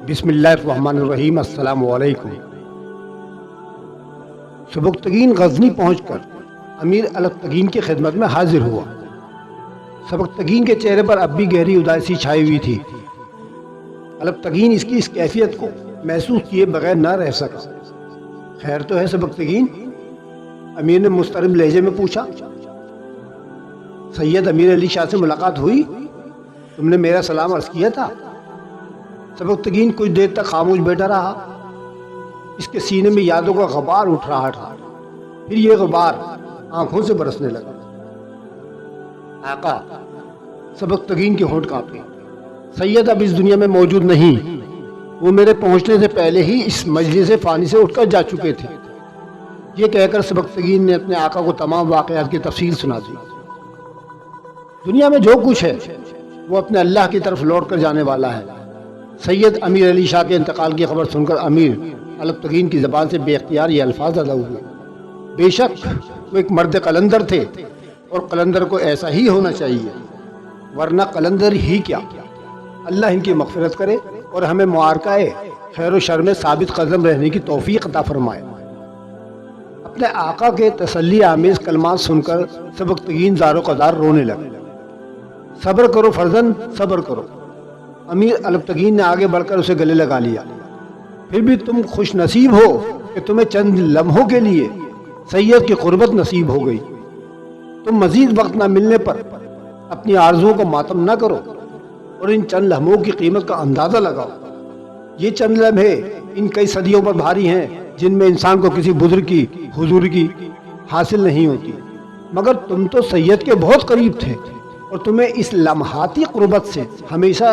بسم اللہ الرحمن الرحیم۔ السلام علیکم۔ سبکتگین غزنی پہنچ کر امیر البتگین کی خدمت میں حاضر ہوا۔ سبکتگین کے چہرے پر اب بھی گہری اداسی چھائی ہوئی تھی۔ البتگین اس کی اس کیفیت کو محسوس کیے بغیر نہ رہ سکا۔ خیر تو ہے سبکتگین؟ امیر نے مضطرب لہجے میں پوچھا۔ سید امیر علی شاہ سے ملاقات ہوئی؟ تم نے میرا سلام عرض کیا تھا؟ سبکتگین کچھ دیر تک خاموش بیٹھا رہا۔ اس کے سینے میں یادوں کا غبار اٹھ رہا تھا۔ پھر یہ غبار آنکھوں سے برسنے لگا۔ آقا، سبکتگین کے ہونٹ کانپے۔ سید اب اس دنیا میں موجود نہیں۔ وہ میرے پہنچنے سے پہلے ہی اس مجلس فانی سے اٹھ کر جا چکے تھے۔ یہ کہہ کر سبکتگین نے اپنے آقا کو تمام واقعات کی تفصیل سنا دی۔ دنیا میں جو کچھ ہے وہ اپنے اللہ کی طرف لوٹ کر جانے والا ہے۔ سید امیر علی شاہ کے انتقال کی خبر سن کر امیر البتگین کی زبان سے بے اختیار یہ الفاظ ادا ہوئے۔ بے شک وہ ایک مرد قلندر تھے، اور قلندر کو ایسا ہی ہونا چاہیے، ورنہ قلندر ہی کیا۔ اللہ ان کی مغفرت کرے اور ہمیں معارکہ خیر و شر میں ثابت قدم رہنے کی توفیق عطا فرمائے۔ اپنے آقا کے تسلی آمیز کلمات سن کر سبکتگین زار و قدار رونے لگے۔ صبر کرو فرزند، صبر کرو۔ امیر البتگین نے آگے بڑھ کر اسے گلے لگا لیا۔ پھر بھی تم خوش نصیب ہو کہ تمہیں چند لمحوں کے لیے سید کی قربت نصیب ہو گئی۔ تم مزید وقت نہ ملنے پر اپنی آرزوؤں کو ماتم نہ کرو، اور ان چند لمحوں کی قیمت کا اندازہ لگاؤ۔ یہ چند لمحے ان کئی صدیوں پر بھاری ہیں جن میں انسان کو کسی بزرگ کی حضورگی حاصل نہیں ہوتی، مگر تم تو سید کے بہت قریب تھے، اور تمہیں اس لمحاتی قربت سے ہمیشہ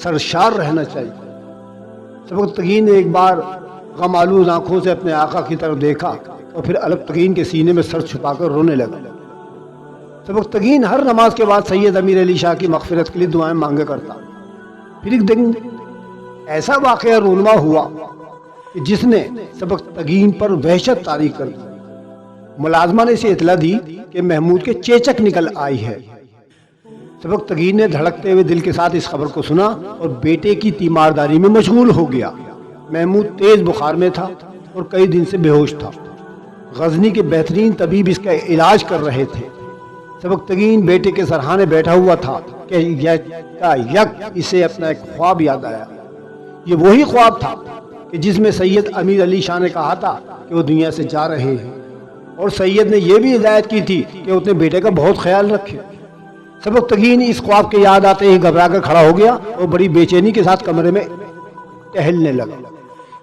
سرشار رہنا چاہیے۔ سبکتگین نے ایک بار غم آلود آنکھوں سے اپنے آقا کی طرف دیکھا، اور پھر البتگین کے سینے میں سر چھپا کر رونے لگا۔ سبکتگین ہر نماز کے بعد سید امیر علی شاہ کی مغفرت کے لیے دعائیں مانگا کرتا۔ پھر ایک دن ایسا واقعہ رونما ہوا کہ جس نے سبکتگین پر وحشت طاری کر دی۔ ملازمہ نے اسے اطلاع دی کہ محمود کے چیچک نکل آئی ہے۔ سبکتگین نے دھڑکتے ہوئے دل کے ساتھ اس خبر کو سنا اور بیٹے کی تیمارداری میں مشغول ہو گیا۔ محمود تیز بخار میں تھا اور کئی دن سے بے ہوش تھا۔ غزنی کے بہترین طبیب اس کا علاج کر رہے تھے۔ سبکتگین بیٹے کے سرہانے بیٹھا ہوا تھا کہ یک اسے اپنا ایک خواب یاد آیا۔ یہ وہی خواب تھا کہ جس میں سید امیر علی شاہ نے کہا تھا کہ وہ دنیا سے جا رہے ہیں، اور سید نے یہ بھی ہدایت کی تھی کہ وہ اپنے بیٹے کا بہت خیال رکھے۔ سبکتگین اس خواب کے یاد آتے ہی گھبرا کر کھڑا ہو گیا اور بڑی بے چینی کے ساتھ کمرے میں ٹہلنے لگا۔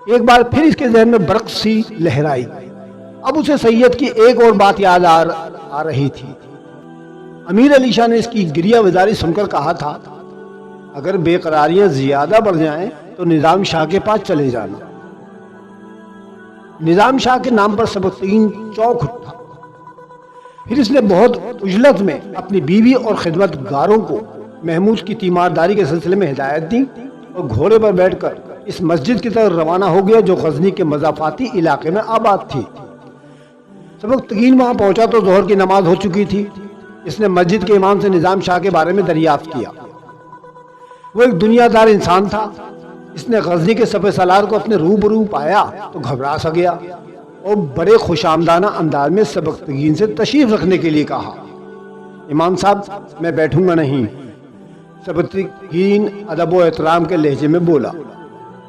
ایک بار پھر اس کے ذہن میں برق سی لہرائی۔ اب اسے سید کی ایک اور بات یاد آ رہی تھی۔ امیر علی شاہ نے اس کی گریہ وزاری سن کر کہا تھا، اگر بے قراریاں زیادہ بڑھ جائیں تو نظام شاہ کے پاس چلے جانا۔ نظام شاہ کے نام پر سبکتگین چونک اٹھا۔ پھر اس نے بہت عجلت میں اپنی بیوی اور خدمت گاروں کو محمود کی تیمارداری کے سلسلے میں ہدایت دی، اور گھوڑے پر بیٹھ کر اس مسجد کی طرف روانہ ہو گیا جو غزنی کے مضافاتی علاقے میں آباد تھی۔ سبکتگین وہاں پہنچا تو ظہر کی نماز ہو چکی تھی۔ اس نے مسجد کے امام سے نظام شاہ کے بارے میں دریافت کیا۔ وہ ایک دنیا دار انسان تھا۔ اس نے غزنی کے سپہ سالار کو اپنے روبرو پایا تو گھبرا سا گیا، اور بڑے خوش آمدانہ انداز میں سبکتگین سے تشریف رکھنے کے لیے کہا۔ امام صاحب، میں بیٹھوں گا نہیں۔ سبکتگین ادب و احترام کے لہجے میں بولا،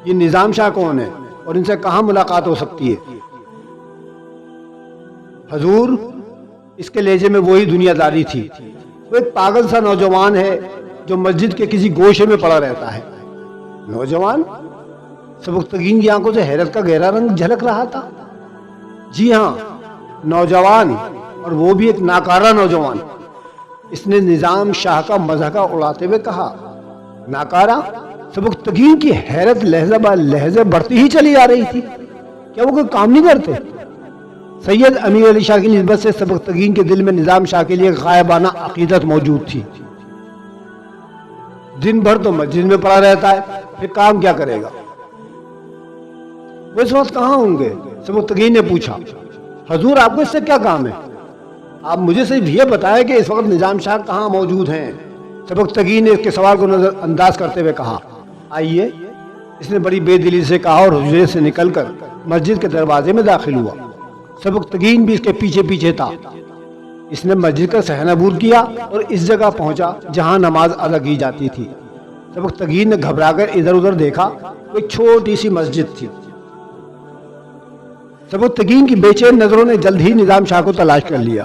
یہ نظام شاہ کون ہے اور ان سے کہاں ملاقات ہو سکتی ہے؟ حضور، اس کے لہجے میں وہی دنیا داری تھی۔ وہ ایک پاگل سا نوجوان ہے جو مسجد کے کسی گوشے میں پڑا رہتا ہے۔ نوجوان؟ سبکتگین کی آنکھوں سے حیرت کا گہرا رنگ جھلک رہا تھا۔ جی ہاں، نوجوان، اور وہ بھی ایک ناکارہ نوجوان۔ اس نے نظام شاہ کا مذاق اڑاتے ہوئے کہا۔ ناکارہ؟ سبکتگین کی حیرت لہجہ بہ لہجہ بڑھتی ہی چلی آ رہی تھی۔ کیا وہ کوئی کام نہیں کرتے؟ سید امیر علی شاہ کی نسبت سے سبکتگین کے دل میں نظام شاہ کے لیے غائبانہ عقیدت موجود تھی۔ دن بھر تو مسجد میں پڑا رہتا ہے، پھر کام کیا کرے گا؟ وہ اس وقت کہاں ہوں گے؟ سبکتگین نے پوچھا۔ حضور، آپ کو اس سے کیا کام ہے؟ آپ مجھے صرف یہ بتائیں کہ اس وقت نظام شاہ کہاں موجود ہیں۔ سبکتگین نے اس کے سوال کو نظر انداز کرتے ہوئے کہا، آئیے۔ اس نے بڑی بے دلی سے کہا اور حجرے سے نکل کر مسجد کے دروازے میں داخل ہوا۔ سبکتگین بھی اس کے پیچھے پیچھے تھا۔ اس نے مسجد کا صحن عبور کیا اور اس جگہ پہنچا جہاں نماز ادا کی جاتی تھی۔ سبکتگین نے گھبرا کر ادھر ادھر دیکھا، کوئی چھوٹی سی مسجد تھی۔ سبکتگین کی بے چین نظروں نے جلد ہی نظام شاہ کو تلاش کر لیا۔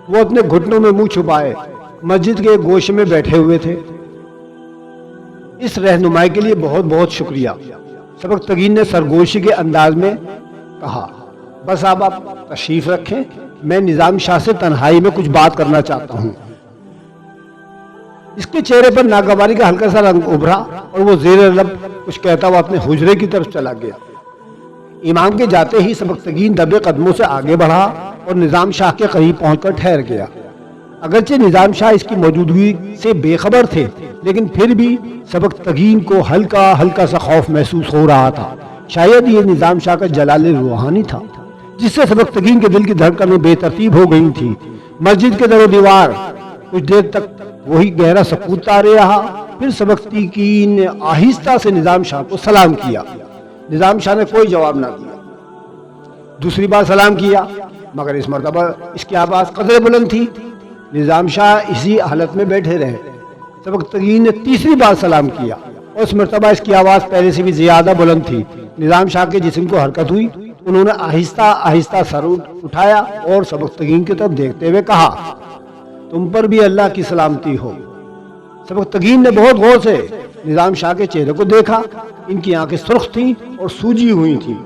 وہ اپنے گھٹنوں میں منہ چھپائے مسجد کے گوشے میں بیٹھے ہوئے تھے۔ اس رہنمائی کے لیے بہت بہت شکریہ، سبکتگین نے سرگوشی کے انداز میں کہا۔ بس آپ تشریف رکھیں، میں نظام شاہ سے تنہائی میں کچھ بات کرنا چاہتا ہوں۔ اس کے چہرے پر ناگواری کا ہلکا سا رنگ ابھرا اور وہ زیر لب کچھ کہتا ہوا اپنے حجرے کی طرف چلا گیا۔ امام کے جاتے ہی سبکتگین دبے قدموں سے آگے بڑھا اور نظام شاہ کے قریب پہنچ کر ٹھہر گیا۔ اگرچہ نظام شاہ اس کی موجودگی سے بے خبر تھے، لیکن پھر بھی سبکتگین کو ہلکا ہلکا سا خوف محسوس ہو رہا تھا۔ شاید یہ نظام شاہ کا جلال روحانی تھا، جس سے سبکتگین کے دل کی دھڑکنیں بے ترتیب ہو گئی تھیں۔ مسجد کے در و دیوار کچھ دیر تک وہی گہرا سکوت طاری رہا۔ پھر سبکتگین نے آہستہ سے نظام شاہ کو سلام کیا۔ نظام شاہ نے کوئی جواب نہ دیا۔ دوسری بار سلام کیا، مگر اس مرتبہ اس کی آواز قدرے بلند تھی۔ نظام شاہ اسی حالت میں بیٹھے رہے۔ سبکتگین نے تیسری بار سلام کیا اور اس مرتبہ اس کی آواز پہلے سے بھی زیادہ بلند تھی۔ نظام شاہ کے جسم کو حرکت ہوئی۔ انہوں نے آہستہ آہستہ سر اٹھایا اور سبکتگین کی طرف دیکھتے ہوئے کہا، تم پر بھی اللہ کی سلامتی ہو۔ سبکتگین نے بہت غور سے نظام شاہ کے چہرے کو دیکھا۔ ان کی آنکھیں سرخ تھیں اور سوجی ہوئی تھیں۔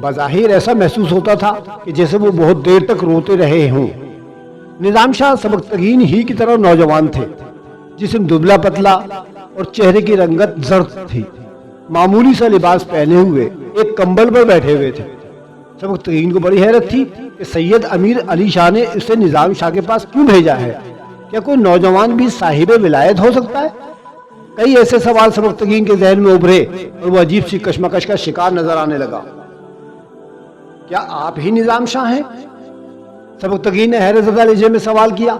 بظاہر ایسا محسوس ہوتا تھا کہ جیسے وہ بہت دیر تک روتے رہے ہوں۔ نظام شاہ سبکتگین ہی کی طرح نوجوان تھے، جسم دبلا پتلا اور چہرے کی رنگت زرد تھی۔ معمولی سا لباس پہنے ہوئے ایک کمبل پر بیٹھے ہوئے تھے۔ سبکتگین کو بڑی حیرت تھی کہ سید امیر علی شاہ نے اسے نظام شاہ کے پاس کیوں بھیجا ہے؟ کیا کوئی نوجوان بھی صاحب ولایت ہو سکتا ہے؟ کئی ایسے سوال سبکتگین کے ذہن میں ابھرے اور وہ عجیب سی کشمکش کا شکار نظر آنے لگا۔ کیا آپ ہی نظام شاہ ہیں؟ سبکتگین نے حیرت زدہ لہجے میں سوال کیا۔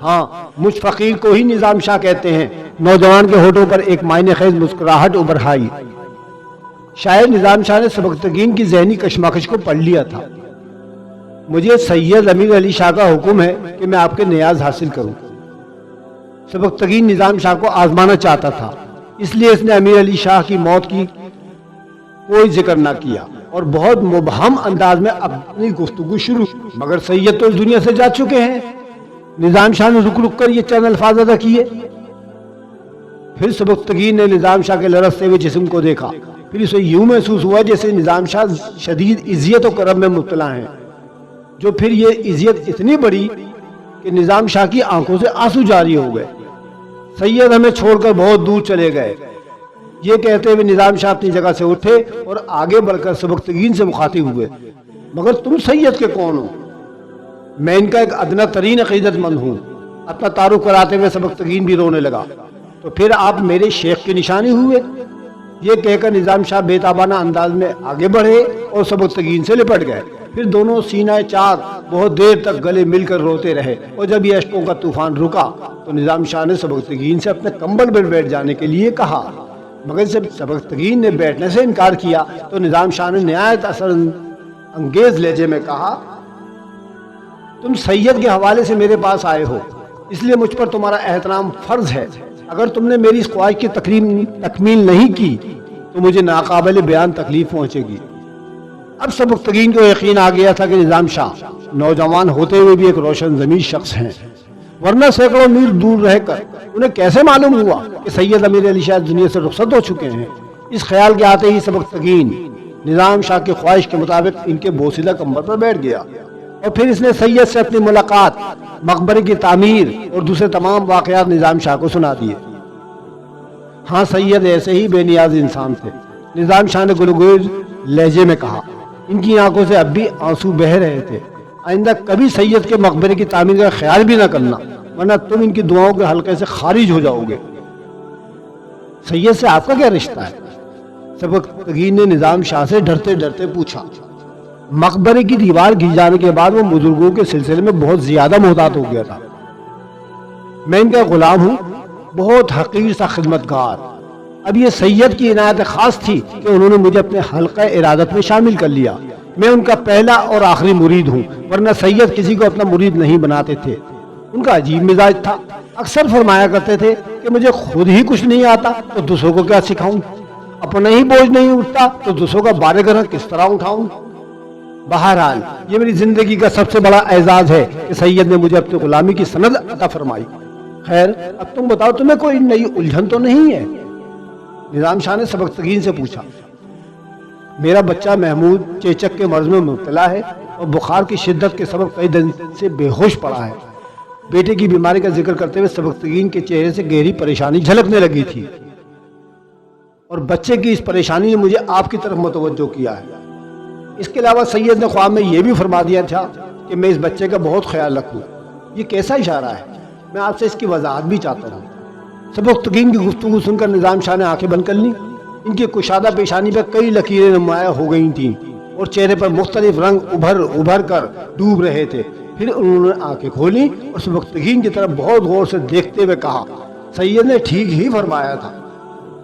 ہاں، مجھ فقیر کو ہی نظام شاہ کہتے ہیں۔ نوجوان کے ہونٹوں پر ایک معنی خیز مسکراہٹ ابھر آئی۔ شاید نظام شاہ نے سبکتگین کی ذہنی کشمکش کو پڑھ لیا تھا۔ مجھے سید امیر علی شاہ کا حکم ہے کہ میں آپ کے نیاز حاصل کروں۔ سبکتگین نظام شاہ کو آزمانا چاہتا تھا، اس لیے اس نے امیر علی شاہ کی موت کی کوئی ذکر نہ کیا اور بہت مبہم انداز میں اپنی گفتگو شروع کی۔ مگر سید تو اس دنیا سے جا چکے ہیں۔ نظام شاہ نے رک رک کر یہ چند الفاظ ادا کیے۔ پھر سبکتگین نے نظام شاہ کے لرزتے ہوئے جسم کو دیکھا۔ پھر اسے یوں محسوس ہوا جیسے نظام شاہ شدید اذیت و کرب میں مبتلا ہیں، جو پھر یہ اذیت اتنی بڑی کہ نظام شاہ کی آنکھوں سے آنسو جاری ہو گئے۔ سید ہمیں چھوڑ کر بہت دور چلے گئے، یہ کہتے ہوئے نظام شاہ اپنی جگہ سے اٹھے اور آگے بڑھ کر سبکتگین سے مخاطب ہوئے، مگر تم سید کے کون ہو؟ میں ان کا ایک ادنا ترین عقیدت مند ہوں۔ اپنا تعارف کراتے ہوئے سبکتگین بھی رونے لگا۔ تو پھر آپ میرے شیخ کی نشانی ہوئے؟ یہ کہہ کر نظام شاہ بے تابانہ انداز میں آگے بڑھے اور سبکتگین سے لپٹ گئے۔ پھر دونوں سینہ چاک بہت دیر تک گلے مل کر روتے رہے اور جب یہ اشکوں کا طوفان رکا تو نظام شاہ نے سبکتگین سے اپنے کمبل پر بیٹھ جانے کے لیے کہا، مگر جب سبکتگین نے بیٹھنے سے انکار کیا تو نظام شاہ نے نہایت اثر انگیز لہجے میں کہا، تم سید کے حوالے سے میرے پاس آئے ہو، اس لیے مجھ پر تمہارا احترام فرض ہے۔ اگر تم نے میری اس خواہش کی تکمیل نہیں کی تو مجھے ناقابل بیان تکلیف پہنچے گی۔ اب سبکتگین کو یقین آ گیا تھا کہ نظام شاہ نوجوان ہوتے ہوئے بھی ایک روشن ضمیر شخص ہیں، ورنہ سینکڑوں میل دور رہ کر انہیں کیسے معلوم ہوا کہ سید امیر علی شاہ دنیا سے رخصت ہو چکے ہیں؟ اس خیال کے آتے ہی سبکتگین نظام شاہ کی خواہش کے مطابق ان کے بوسیدہ کمبل پر بیٹھ گیا اور پھر اس نے سید سے اپنی ملاقات، مقبرے کی تعمیر اور دوسرے تمام واقعات نظام شاہ کو سنا دیے۔ ہاں، سید ایسے ہی بے نیاز انسان تھے، نظام شاہ نے گلگوز لہجے میں کہا۔ ان کی آنکھوں سے اب بھی آنسو بہہ رہے تھے۔ آئندہ کبھی سید کے مقبرے کی تعمیر کا خیال بھی نہ کرنا، ورنہ تم ان کی دعاؤں کے حلقے سے خارج ہو جاؤ گے۔ سید سے آپ کا کیا رشتہ ہے؟ سبکتگین نے نظام شاہ سے ڈرتے ڈرتے پوچھا۔ مقبرے کی دیوار گھس جانے کے بعد وہ بزرگوں کے سلسلے میں بہت زیادہ محتاط ہو گیا تھا۔ میں ان کا غلام ہوں، بہت حقیر سا خدمتگار۔ اب یہ سید کی عنایت خاص تھی کہ انہوں نے مجھے اپنے حلقہ ارادت میں شامل کر لیا۔ میں ان کا پہلا اور آخری مرید ہوں، ورنہ سید کسی کو اپنا مرید نہیں بناتے تھے۔ ان کا عجیب مزاج تھا، اکثر فرمایا کرتے تھے کہ مجھے خود ہی کچھ نہیں آتا تو دوسروں کو کیا سکھاؤں، اپنا ہی بوجھ نہیں اٹھتا تو دوسروں کا بار گرہ کس طرح اٹھاؤں۔ بہرحال یہ میری زندگی کا سب سے بڑا اعزاز ہے کہ سید نے مجھے اپنی غلامی کی سند عطا فرمائی۔ خیر اب تم بتاؤ، تمہیں کوئی نئی الجھن تو نہیں ہے؟ نظام شاہ نے سبکتگین سے پوچھا۔ میرا بچہ محمود چیچک کے مرض میں مبتلا ہے اور بخار کی شدت کے سبب کئی دن سے بے ہوش پڑا ہے۔ بیٹے کی بیماری کا ذکر کرتے ہوئے سبکتگین کے چہرے سے گہری پریشانی جھلکنے لگی تھی، اور بچے کی اس پریشانی نے مجھے آپ کی طرف متوجہ کیا ہے۔ اس کے علاوہ سید نے خواب میں یہ بھی فرما دیا تھا کہ میں اس بچے کا بہت خیال رکھوں۔ یہ کیسا اشارہ ہے؟ میں آپ سے اس کی وضاحت بھی چاہتا ہوں۔ سبکتگین کی گفتگو سن کر نظام شاہ نے آنکھیں بند کر لیں۔ ان کی کشادہ پیشانی پر کئی لکیریں نمایاں ہو گئی تھیں اور چہرے پر مختلف رنگ ابھر کر ڈوب رہے تھے۔ پھر انہوں نے آنکھیں کھولی اور سبکتگین کی طرف بہت غور سے دیکھتے ہوئے کہا، سید نے ٹھیک ہی فرمایا تھا،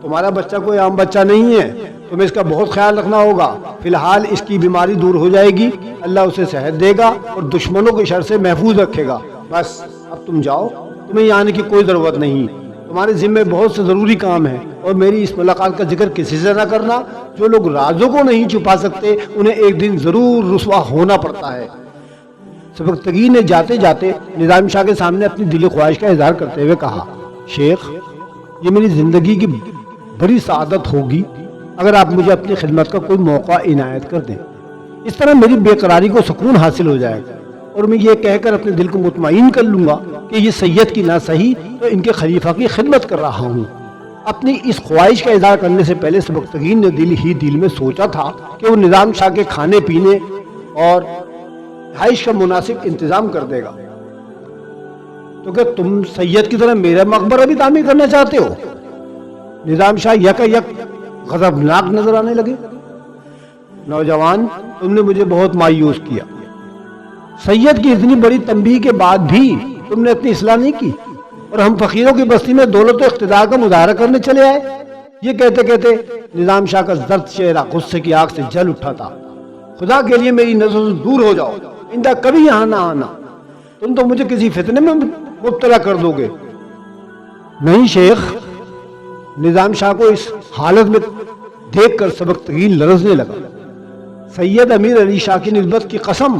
تمہارا بچہ کوئی عام بچہ نہیں ہے، تمہیں اس کا بہت خیال رکھنا ہوگا۔ فی الحال اس کی بیماری دور ہو جائے گی، اللہ اسے صحت دے گا اور دشمنوں کے شر سے محفوظ رکھے گا۔ بس اب تم جاؤ، تمہیں یہاں آنے کی کوئی ضرورت نہیں، تمہارے ذمے بہت سے ضروری کام ہیں، اور میری اس ملاقات کا ذکر کسی سے نہ کرنا۔ جو لوگ رازوں کو نہیں چھپا سکتے انہیں ایک دن ضرور رسوا ہونا پڑتا ہے۔ سبکتگین نے جاتے جاتے نظام شاہ کے سامنے اپنی دلی خواہش کا اظہار کرتے ہوئے کہا، شیخ یہ میری زندگی کی بڑی سعادت ہوگی اگر آپ مجھے اپنی خدمت کا کوئی موقع عنایت کر دیں۔ اس طرح میری بے قراری کو سکون حاصل ہو جائے گا، اور میں یہ کہہ کر اپنے دل کو مطمئن کر لوں گا کہ یہ سید کی نہ صحیح تو ان کے خلیفہ کی خدمت کر رہا ہوں۔ اپنی اس خواہش کا اظہار کرنے سے پہلے سبکتگین نے دل میں سوچا تھا کہ وہ نظام شاہ کے کھانے پینے اور رہائش کا مناسب انتظام کر دے گا۔ تو کیا تم سید کی طرح میرا مقبرہ بھی تعمیر کرنا چاہتے ہو؟ نظام شاہ یک غضبناک نظر آنے لگے۔ نوجوان تم نے مجھے بہت مایوس کیا، سید کی اتنی بڑی تنبیہ کے بعد بھی تم نے اپنی اصلاح نہیں کی، اور ہم فقیروں کی بستی میں دولت و اقتدار کا مظاہرہ کرنے چلے آئے۔ یہ کہتے کہتے نظام شاہ کا زرد چہرہ غصے کی آگ سے جل اٹھا تھا۔ خدا کے لیے میری نظروں سے دور ہو جاؤ، آئندہ کبھی یہاں نہ آنا، تم تو مجھے کسی فتنے میں مبتلا کر دو گے۔ نہیں شیخ، نظام شاہ کو اس حالت میں دیکھ کر سبکتگین لرزنے لگا۔ سید امیر علی شاہ کی نسبت کی قسم،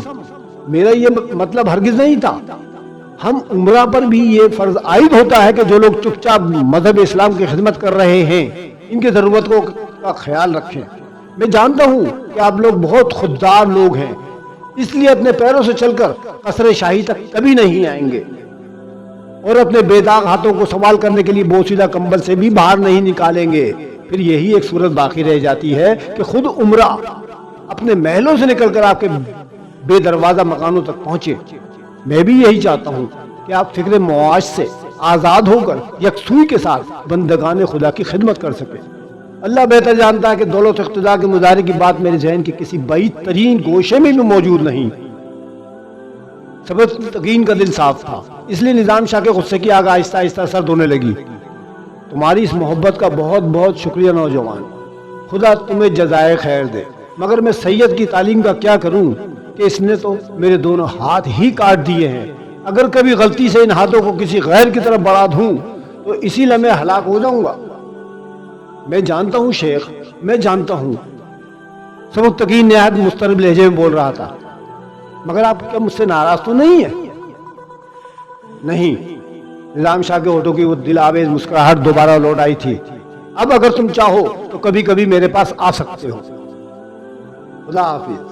میرا یہ مطلب ہرگز نہیں تھا۔ ہم عمرہ پر بھی یہ فرض عائد ہوتا ہے کہ جو لوگ چپ چاپ مذہب اسلام کی خدمت کر رہے ہیں ان کی ضرورت کا خیال رکھیں۔ میں جانتا ہوں کہ آپ لوگ بہت خوددار لوگ ہیں، اس لیے اپنے پیروں سے چل کر قصر شاہی تک کبھی نہیں آئیں گے، اور اپنے بے داغ ہاتھوں کو سنبھال کرنے کے لیے بوسیدہ کمبل سے بھی باہر نہیں نکالیں گے۔ پھر یہی ایک صورت باقی رہ جاتی ہے کہ خود عمرہ اپنے محلوں سے نکل کر آپ کے بے دروازہ مکانوں تک پہنچے۔ میں بھی یہی چاہتا ہوں کہ آپ فکر معاش سے آزاد ہو کر یکسوئی کے ساتھ بندگان خدا کی خدمت کر سکیں۔ اللہ بہتر جانتا ہے کہ دولت و اقتدار کے مظاہرے کی بات میرے ذہن کے کسی بعید ترین گوشے میں بھی موجود نہیں۔ سبکتگین کا دل صاف تھا، اس لیے نظام شاہ کے غصے کی آگ آہستہ آہستہ سرد ہونے لگی۔ تمہاری اس محبت کا بہت بہت شکریہ نوجوان، خدا تمہیں جزائے خیر دے، مگر میں سید کی تعلیم کا کیا کروں کہ اس نے تو میرے دونوں ہاتھ ہی کاٹ دیے ہیں۔ اگر کبھی غلطی سے ان ہاتھوں کو کسی غیر کی طرف بڑھا دوں تو اسی لمحے ہلاک ہو جاؤں گا۔ میں جانتا ہوں شیخ، میں جانتا ہوں، سبکتگین نہایت مضطرب لہجے میں بول رہا تھا، مگر آپ کیا مجھ سے ناراض تو نہیں ہے؟ نہیں۔ نظام شاہ کے ہونٹوں کی وہ دل آویز مسکراہٹ دوبارہ لوٹ آئی تھی۔ اب اگر تم چاہو تو کبھی کبھی میرے پاس آ سکتے ہو۔ خدا حافظ۔